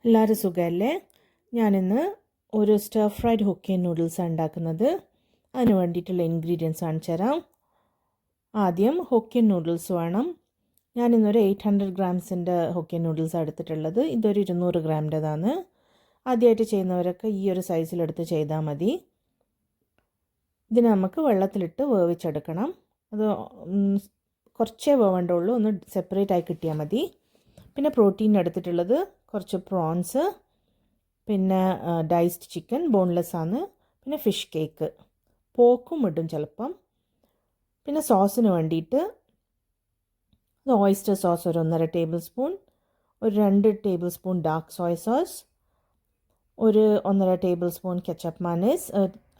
എല്ലാവരും സുഖമല്ലേ? ഞാനിന്ന് ഒരു സ്റ്റർ ഫ്രൈഡ് ഹൊക്കൈൻ നൂഡിൽസാണ് ഉണ്ടാക്കുന്നത്. അതിന് വേണ്ടിയിട്ടുള്ള ഇൻഗ്രീഡിയൻസ് കാണിച്ചു തരാം. ആദ്യം ഹൊക്കൈൻ നൂഡിൽസ് വേണം. ഞാനിന്നൊരു 800 ഗ്രാംസിൻ്റെ ഹൊക്കൈൻ നൂഡിൽസാണ് എടുത്തിട്ടുള്ളത്. ഇതൊരു 200 ഗ്രാമിൻ്റെതാണ്. ആദ്യമായിട്ട് ചെയ്യുന്നവരൊക്കെ ഈ ഒരു സൈസിലെടുത്ത് ചെയ്താൽ മതി. ഇതിന് നമുക്ക് വെള്ളത്തിലിട്ട് വേവിച്ചെടുക്കണം. അത് കുറച്ചേ വേവേണ്ടുള്ളൂ, ഒന്ന് സെപ്പറേറ്റ് ആയി കിട്ടിയാൽ മതി. പിന്നെ പ്രോട്ടീൻ എടുത്തിട്ടുള്ളത് കുറച്ച് പ്രോൺസ്, പിന്നെ ഡൈസ്ഡ് ചിക്കൻ, ബോൺലെസ് ആണ്, പിന്നെ ഫിഷ് കേക്ക്, പോക്കും ഇടും ചിലപ്പം. പിന്നെ സോസിന് വേണ്ടിയിട്ട് ഓയിസ്റ്റർ സോസ് ഒരു 1.5 ടേബിൾ സ്പൂൺ, ഒരു 2 table spoon dark soya sauce, ഒരു 1.5 ടേബിൾ സ്പൂൺ കെച്ചപ്പ് മയണൈസ്,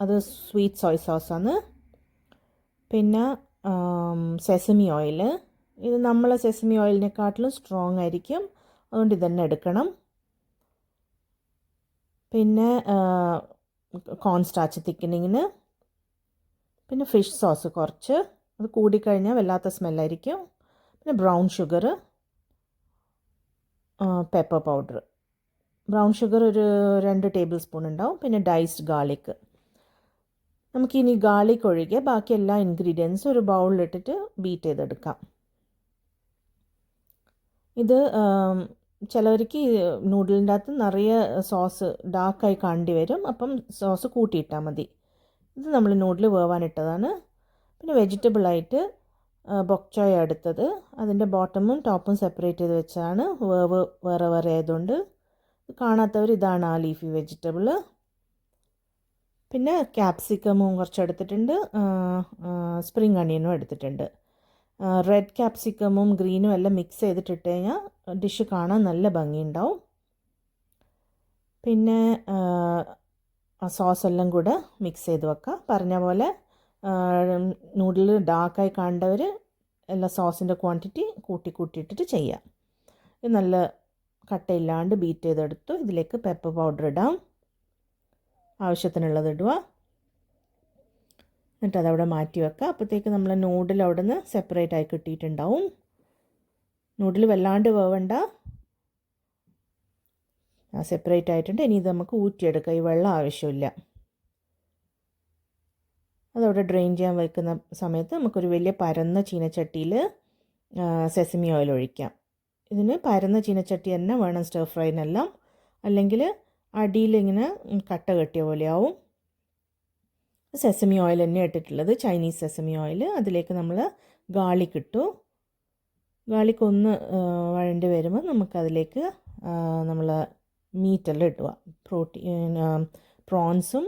അത് സ്വീറ്റ് സോയ സോസാണ്. പിന്നെ സെസമി ഓയിൽ, ഇത് നമ്മളെ സെസമി ഓയിലിനെക്കാട്ടിലും സ്ട്രോങ് ആയിരിക്കും, അതുകൊണ്ട് ഇതന്നെ എടുക്കണം. പിന്നെ കോൺ സ്റ്റാർച്ച് തിക്കനിങ്ങിന്, പിന്നെ ഫിഷ് സോസ് കുറച്ച്, അത് കൂടിക്കഴിഞ്ഞാൽ വല്ലാത്ത സ്മെല്ലായിരിക്കും. പിന്നെ brown sugar, pepper powder. Brown sugar ഒരു 2 ടേബിൾ സ്പൂൺ ഉണ്ടാവും. പിന്നെ ഡൈസ്ഡ് ഗാർലിക്. നമുക്കിനി ഗാർലിക് ഒഴികെ ബാക്കി എല്ലാ ഇൻഗ്രീഡിയൻസും ഒരു ബൗളിലിട്ടിട്ട് ബീറ്റ് ചെയ്തെടുക്കാം. ഇത് ചിലവർക്ക് നൂഡിലിൻ്റെ അകത്ത് നിറയെ സോസ് ഡാർക്കായി കാണേണ്ടി വരും, അപ്പം സോസ് കൂട്ടിയിട്ടാൽ മതി. ഇത് നമ്മൾ നൂഡിൽ വേവാനിട്ടതാണ്. പിന്നെ വെജിറ്റബിളായിട്ട് ബൊക്ചോയ എടുത്തത്, അതിൻ്റെ ബോട്ടമും ടോപ്പും സെപ്പറേറ്റ് ചെയ്ത് വെച്ചാണ്. വേവ് വേറെ വേറെ ആയതുകൊണ്ട് കാണാത്തവർ ഇതാണ് ആ ലീഫി വെജിറ്റബിൾ. പിന്നെ ക്യാപ്സിക്കമും കുറച്ച് എടുത്തിട്ടുണ്ട്, സ്പ്രിംഗ് അണിയനും എടുത്തിട്ടുണ്ട്. റെഡ് ക്യാപ്സിക്കമും ഗ്രീനും എല്ലാം മിക്സ് ചെയ്തിട്ടിട്ട് കഴിഞ്ഞാൽ ഡിഷ് കാണാൻ നല്ല ഭംഗിയുണ്ടാവും. പിന്നെ സോസ് എല്ലാം കൂടെ മിക്സ് ചെയ്ത് വെക്കാം. പറഞ്ഞ പോലെ നൂഡിൽ ഡാർക്കായി കാണേണ്ടവർ എല്ലാ സോസിൻ്റെ ക്വാണ്ടിറ്റി കൂട്ടിയിട്ടിട്ട് ചെയ്യാം. ഇത് നല്ല കട്ടയില്ലാണ്ട് ബീറ്റ് ചെയ്തെടുത്തു. ഇതിലേക്ക് പെപ്പർ പൗഡർ ഇടാം, ആവശ്യത്തിനുള്ളത് ഇടുക. എന്നിട്ട് അതവിടെ മാറ്റി വെക്കുക. അപ്പോഴത്തേക്ക് നമ്മൾ നൂഡിൽ അവിടെ നിന്ന് സെപ്പറേറ്റ് ആയി കിട്ടിയിട്ടുണ്ടാവും. നൂഡിൽ വല്ലാണ്ട് വേവണ്ട, സെപ്പറേറ്റ് ആയിട്ടുണ്ട്. ഇനി ഇത് നമുക്ക് ഊറ്റിയെടുക്കുക. ഈ വെള്ളം ആവശ്യമില്ല. അതവിടെ ഡ്രെയിൻ ചെയ്യാൻ വയ്ക്കുന്ന സമയത്ത് നമുക്കൊരു വലിയ പരന്ന ചീനച്ചട്ടിയിൽ സെസമി ഓയിൽ ഒഴിക്കാം. ഇതിന് പരന്ന ചീനച്ചട്ടി തന്നെ വേണം സ്റ്റർ ഫ്രൈനെല്ലാം, അല്ലെങ്കിൽ അടിയിലിങ്ങനെ കട്ട കെട്ടിയ പോലെയാവും. സെസമി ഓയിൽ തന്നെ ഇട്ടിട്ടുള്ളത്, ചൈനീസ് സെസമി ഓയിൽ. അതിലേക്ക് നമ്മൾ ഗാർലിക് ഇട്ടു. ഗാർലിക് ഒന്ന് വഴണ്ടി വരുമ്പോൾ നമുക്കതിലേക്ക് നമ്മൾ മീറ്റെല്ലാം ഇട്ടുക. പ്രോൺസും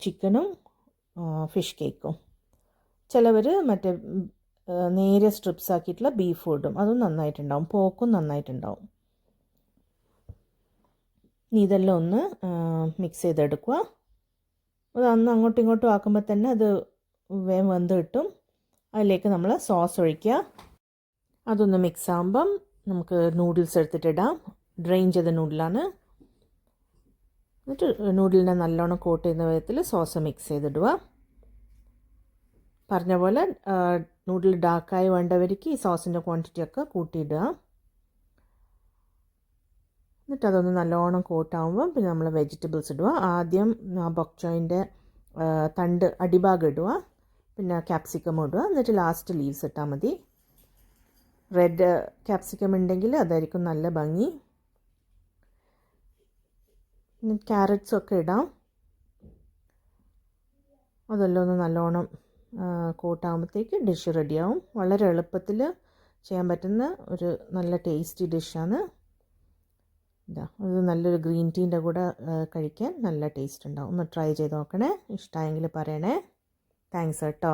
ചിക്കനും ഫിഷ് കേക്കും. ചിലവർ മറ്റേ നേരിയ സ്ട്രിപ്സ് ആക്കിയിട്ടുള്ള ബീഫ് ഇടും, അതും നന്നായിട്ടുണ്ടാവും. പോക്കും നന്നായിട്ടുണ്ടാവും. ഇതെല്ലാം ഒന്ന് മിക്സ് ചെയ്തെടുക്കുക. അത് അന്ന് അങ്ങോട്ടും ഇങ്ങോട്ടും ആക്കുമ്പോൾ തന്നെ അത് വേഗം വെന്ത് കിട്ടും. അതിലേക്ക് നമ്മൾ സോസ് ഒഴിക്കുക. അതൊന്ന് മിക്സ് ആകുമ്പം നമുക്ക് നൂഡിൽസ് എടുത്തിട്ടിടാം. ഡ്രെയിൻ ചെയ്ത നൂഡിലാണ്. എന്നിട്ട് നൂഡിലിനെ നല്ലോണം കോട്ട് ചെയ്യുന്ന വിധത്തിൽ സോസ് മിക്സ് ചെയ്തിടുക. പറഞ്ഞ പോലെ നൂഡിൽ ഡാർക്കായി വേണ്ടവർക്ക് ഈ സോസിൻ്റെ ക്വാണ്ടിറ്റി ഒക്കെ കൂട്ടിയിടുക. എന്നിട്ട് അതൊന്ന് നല്ലോണം കോട്ടാകുമ്പം പിന്നെ നമ്മൾ വെജിറ്റബിൾസ് ഇടുക. ആദ്യം ബൊക്ചോയിൻ്റെ തണ്ട് അടിഭാഗം ഇടുക, പിന്നെ ക്യാപ്സിക്കം ഇടുക, എന്നിട്ട് ലാസ്റ്റ് ലീവ്സ് ഇട്ടാൽ മതി. റെഡ് ക്യാപ്സിക്കം ഉണ്ടെങ്കിൽ അതായിരിക്കും നല്ല ഭംഗി. ക്യാരറ്റ്സും ഒക്കെ ഇടാം. അതെല്ലാം ഒന്ന് നല്ലോണം കോട്ടാകുമ്പോഴത്തേക്ക് ഡിഷ് റെഡിയാവും. വളരെ എളുപ്പത്തിൽ ചെയ്യാൻ പറ്റുന്ന ഒരു നല്ല ടേസ്റ്റി ഡിഷാണ്. ഇത് നല്ലൊരു ഗ്രീൻ ടീൻ്റെ കൂടെ കഴിക്കാൻ നല്ല ടേസ്റ്റ് ഉണ്ടാവും. ഒന്ന് ട്രൈ ചെയ്ത് നോക്കണേ. ഇഷ്ടമായെങ്കിൽ പറയണേ. താങ്ക്സ് കേട്ടോ.